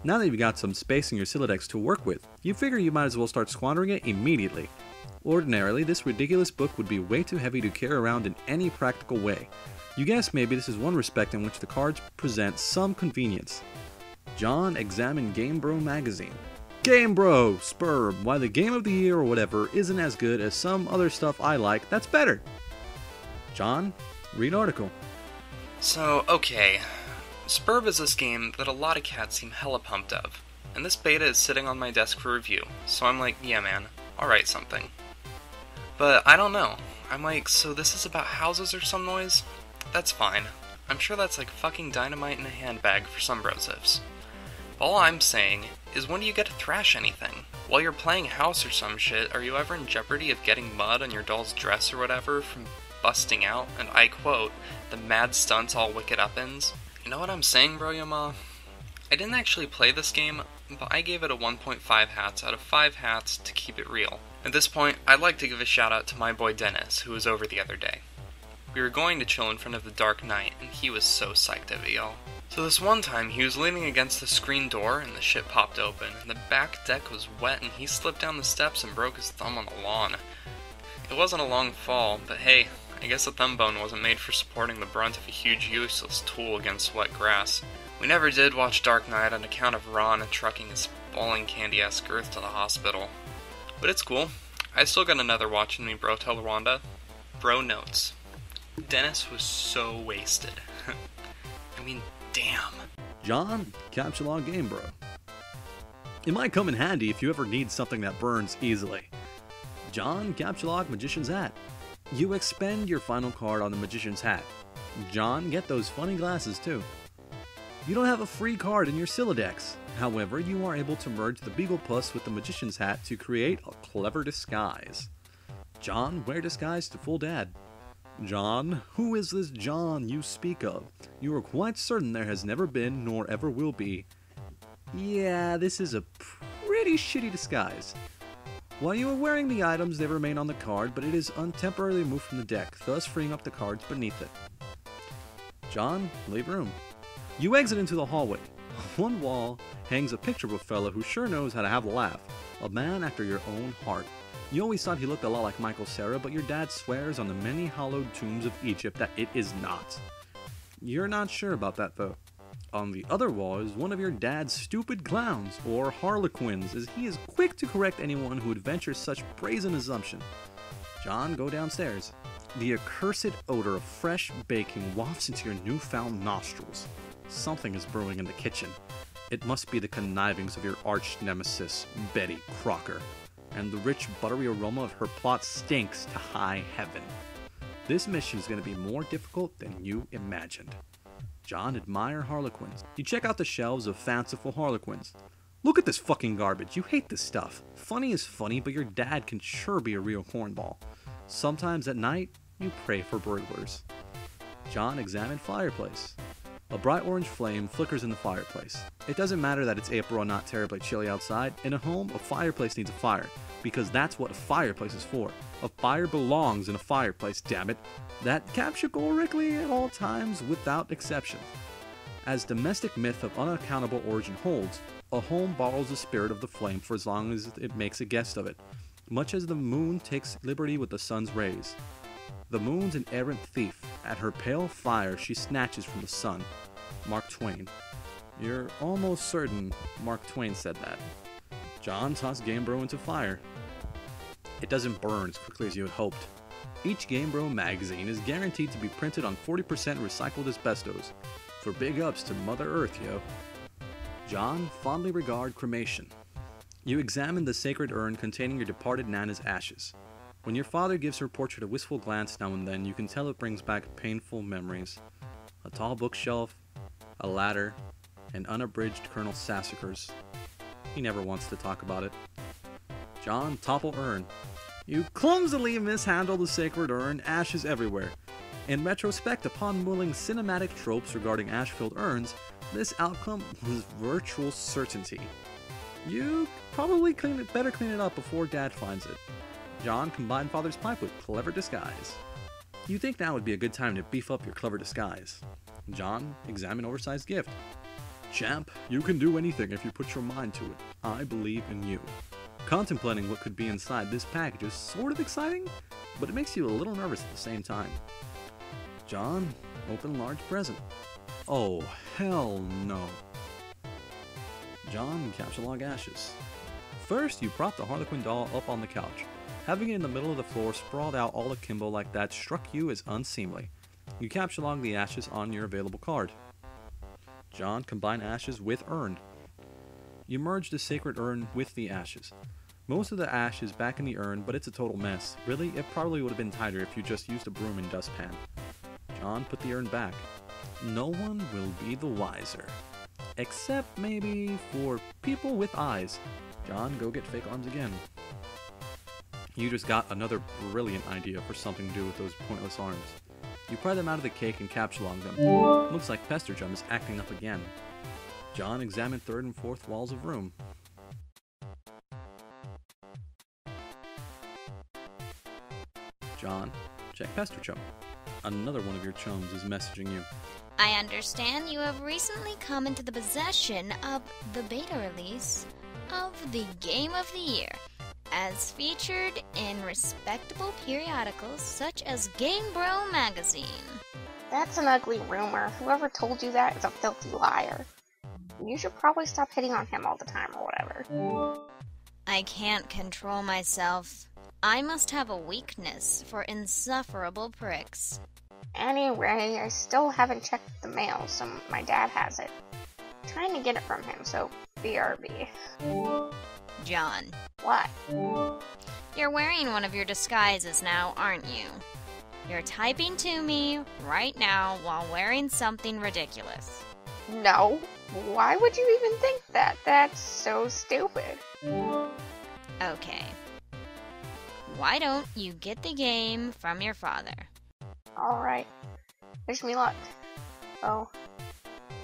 Now that you've got some space in your Siladex to work with, you figure you might as well start squandering it immediately. Ordinarily, this ridiculous book would be way too heavy to carry around in any practical way. You guess maybe this is one respect in which the cards present some convenience. John examined Game Bro magazine. Game Bro, Spurb, why the game of the year or whatever isn't as good as some other stuff I like that's better. John, read article. So, okay. Spurb is this game that a lot of cats seem hella pumped of. And this beta is sitting on my desk for review, so I'm like, yeah man, I'll write something. But I don't know. I'm like, so this is about houses or some noise? That's fine. I'm sure that's like fucking dynamite in a handbag for some brosifs. All I'm saying is, when do you get to thrash anything? While you're playing house or some shit, are you ever in jeopardy of getting mud on your doll's dress or whatever from busting out, and I quote, the mad stunts all wicked uppins? You know what I'm saying, bro yama? I didn't actually play this game, but I gave it a 1.5 hats out of 5 hats to keep it real. At this point, I'd like to give a shout out to my boy Dennis, who was over the other day. We were going to chill in front of the Dark Knight, and he was so psyched of it, y'all. So this one time, he was leaning against the screen door, and the shit popped open, and the back deck was wet, and he slipped down the steps and broke his thumb on the lawn. It wasn't a long fall, but hey, I guess a thumb bone wasn't made for supporting the brunt of a huge useless tool against wet grass. We never did watch Dark Knight on account of Ron trucking his bawling candy-ass girth to the hospital. But it's cool. I still got another watch in me, bro, tell Rwanda. Bro notes. Dennis was so wasted. I mean, damn. John, Capture Log Game Bro. It might come in handy if you ever need something that burns easily. John, Capture Log Magician's Hat. You expend your final card on the Magician's Hat. John, get those funny glasses too. You don't have a free card in your Siladex. However, you are able to merge the Beagle Puss with the Magician's Hat to create a clever disguise. John, wear disguise to full dad. John, who is this John you speak of? You are quite certain there has never been, nor ever will be. Yeah, this is a pretty shitty disguise. While you are wearing the items, they remain on the card, but it is temporarily moved from the deck, thus freeing up the cards beneath it. John, leave room. You exit into the hallway. On one wall hangs a picture of a fella who sure knows how to have a laugh. A man after your own heart. You always thought he looked a lot like Michael Cera, but your dad swears on the many hallowed tombs of Egypt that it is not. You're not sure about that though. On the other wall is one of your dad's stupid clowns, or harlequins, as he is quick to correct anyone who would venture such brazen assumption. John, go downstairs. The accursed odor of fresh baking wafts into your newfound nostrils. Something is brewing in the kitchen. It must be the connivings of your arch nemesis, Betty Crocker. And the rich, buttery aroma of her plot stinks to high heaven. This mission is going to be more difficult than you imagined. John, admire harlequins. You check out the shelves of fanciful harlequins. Look at this fucking garbage. You hate this stuff. Funny is funny, but your dad can sure be a real cornball. Sometimes at night, you pray for burglars. John, examine fireplace. A bright orange flame flickers in the fireplace. It doesn't matter that it's April and not terribly chilly outside. In a home, a fireplace needs a fire, because that's what a fireplace is for. A fire belongs in a fireplace, damn it. That categorically at all times, without exception. As domestic myth of unaccountable origin holds, a home borrows the spirit of the flame for as long as it makes a guest of it, much as the moon takes liberty with the sun's rays. The moon's an errant thief. At her pale fire she snatches from the sun. Mark Twain. You're almost certain Mark Twain said that. John tossed Game Bro into fire. It doesn't burn as quickly as you had hoped. Each Game Bro magazine is guaranteed to be printed on 40% recycled asbestos. For big ups to Mother Earth, yo. John, fondly regard cremation. You examine the sacred urn containing your departed Nana's ashes. When your father gives her portrait a wistful glance now and then, you can tell it brings back painful memories. A tall bookshelf, a ladder, and unabridged Colonel Sassacres. He never wants to talk about it. John, topple urn. You clumsily mishandle the sacred urn, ashes everywhere. In retrospect, upon mulling cinematic tropes regarding ash-filled urns, this outcome was virtual certainty. You probably better clean it up before Dad finds it. John, combine father's pipe with clever disguise. You think now would be a good time to beef up your clever disguise. John, examine oversized gift. Champ, you can do anything if you put your mind to it. I believe in you. Contemplating what could be inside this package is sort of exciting, but it makes you a little nervous at the same time. John, open large present. Oh, hell no. John, capture log ashes. First, you prop the Harlequin doll up on the couch. Having it in the middle of the floor sprawled out all akimbo like that struck you as unseemly. You capture log the ashes on your available card. John, combine ashes with urn. You merge the sacred urn with the ashes. Most of the ash is back in the urn, but it's a total mess. Really, it probably would have been tighter if you just used a broom and dustpan. John, put the urn back. No one will be the wiser. Except maybe for people with eyes. John, go get fake arms again. You just got another brilliant idea for something to do with those pointless arms. You pry them out of the cake and capture log them. Looks like Pesterjum is acting up again. John, examine third and fourth walls of room. John, check Pesterjum. Another one of your chums is messaging you. I understand you have recently come into the possession of the beta release of the Game of the Year, as featured in respectable periodicals such as Game Bro magazine. That's an ugly rumor. Whoever told you that is a filthy liar. You should probably stop hitting on him all the time or whatever. I can't control myself. I must have a weakness for insufferable pricks. Anyway, I still haven't checked the mail, so my dad has it. I'm trying to get it from him, so BRB. John. What? You're wearing one of your disguises now, aren't you? You're typing to me right now while wearing something ridiculous. No. Why would you even think that? That's so stupid. Okay. Why don't you get the game from your father? Alright. Wish me luck. Oh.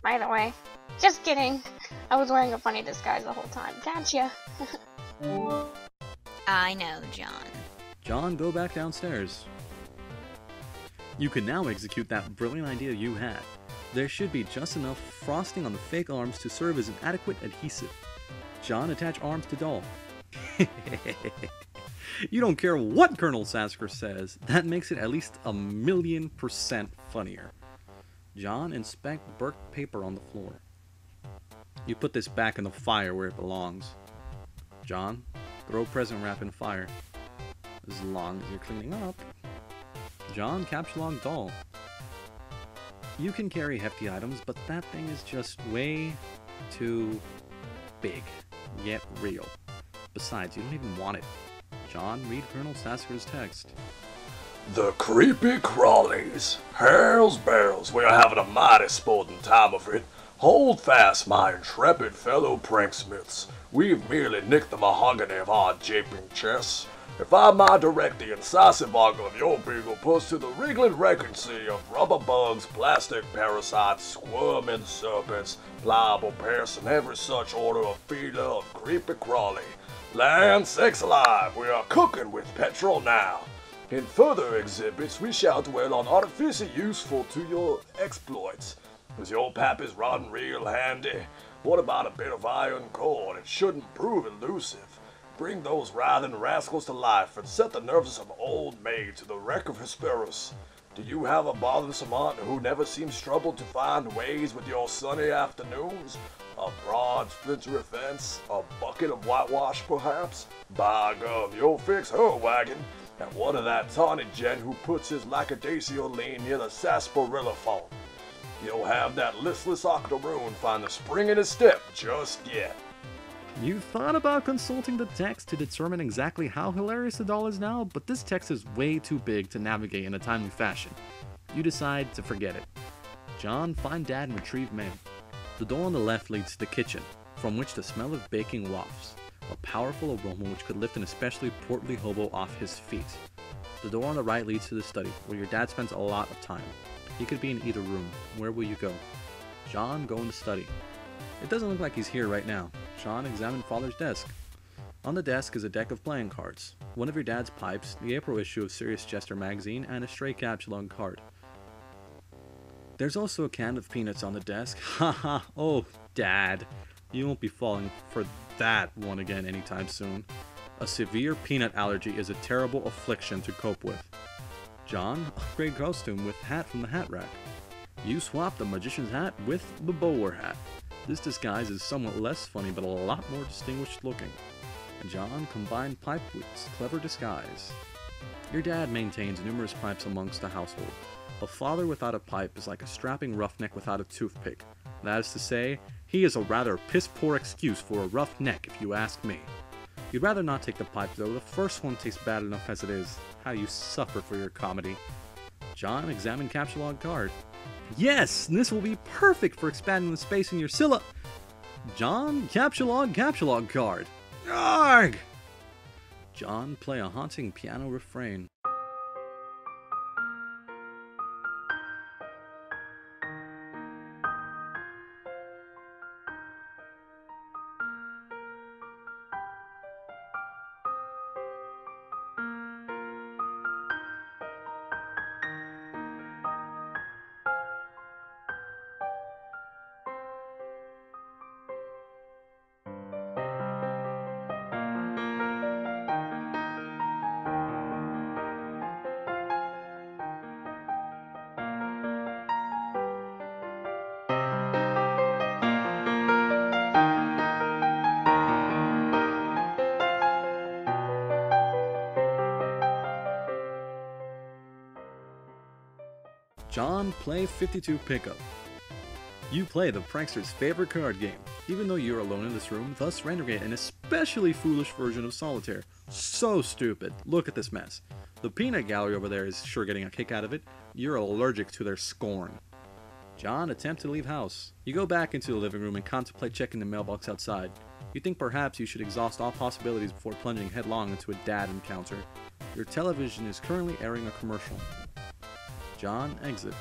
By the way, just kidding. I was wearing a funny disguise the whole time. Gotcha. I know, John. John, go back downstairs. You can now execute that brilliant idea you had. There should be just enough frosting on the fake arms to serve as an adequate adhesive. John, attach arms to doll. You don't care what Colonel Sasker says. That makes it at least 1,000,000% funnier. John, inspect burnt paper on the floor. You put this back in the fire where it belongs. John, throw present wrap in fire. As long as you're cleaning up. John, capture log doll. You can carry hefty items, but that thing is just way too big. Yet real. Besides, you don't even want it. John, read Colonel Sasker's text. The creepy crawlies. Hails bells, we are having a mighty sporting time of it. Hold fast, my intrepid fellow pranksmiths. We've merely nicked the mahogany of our japing chests. If I might direct the incisive argue of your beagle puss to the wriggling wreckancy of rubber bugs, plastic parasites, squirming serpents, pliable pests, and every such order of feeder of creepy crawly. Land sakes alive, we are cooking with petrol now. In further exhibits, we shall dwell on artificer useful to your exploits. Is your pappy's rotten real handy? What about a bit of iron cord? It shouldn't prove elusive. Bring those writhing rascals to life and set the nerves of some old maid to the wreck of Hesperus. Do you have a bothersome aunt who never seems troubled to find ways with your sunny afternoons? A broad splintery fence? A bucket of whitewash, perhaps? By gum, you'll fix her wagon. And what of that tawny gent who puts his lackadaisical lean near the sarsaparilla phone? You'll have that listless octoroon find the spring in his step just yet. You thought about consulting the text to determine exactly how hilarious the doll is now, but this text is way too big to navigate in a timely fashion. You decide to forget it. John, find Dad and retrieve mail. The door on the left leads to the kitchen, from which the smell of baking wafts, a powerful aroma which could lift an especially portly hobo off his feet. The door on the right leads to the study, where your dad spends a lot of time. He could be in either room. Where will you go? John, go in the study. It doesn't look like he's here right now. John, examine Father's desk. On the desk is a deck of playing cards, one of your dad's pipes, the April issue of Serious Jester magazine, and a stray capsulon card. There's also a can of peanuts on the desk. Haha, oh, Dad. You won't be falling for that one again anytime soon. A severe peanut allergy is a terrible affliction to cope with. John, upgrade costume with hat from the hat rack. You swap the magician's hat with the bowler hat. This disguise is somewhat less funny but a lot more distinguished looking. John combined pipe with clever disguise. Your dad maintains numerous pipes amongst the household. A father without a pipe is like a strapping roughneck without a toothpick. That is to say, he is a rather piss-poor excuse for a rough neck if you ask me. You'd rather not take the pipe though, the first one tastes bad enough as it is. How you suffer for your comedy. John examined Capsulog card. Yes, this will be perfect for expanding the space in your John, Capsulog card. Arg! John, play a haunting piano refrain. John, play 52 Pickup. You play the prankster's favorite card game, even though you're alone in this room, thus rendering it an especially foolish version of solitaire. So stupid. Look at this mess. The peanut gallery over there is sure getting a kick out of it. You're allergic to their scorn. John, attempt to leave house. You go back into the living room and contemplate checking the mailbox outside. You think perhaps you should exhaust all possibilities before plunging headlong into a dad encounter. Your television is currently airing a commercial. John, exit.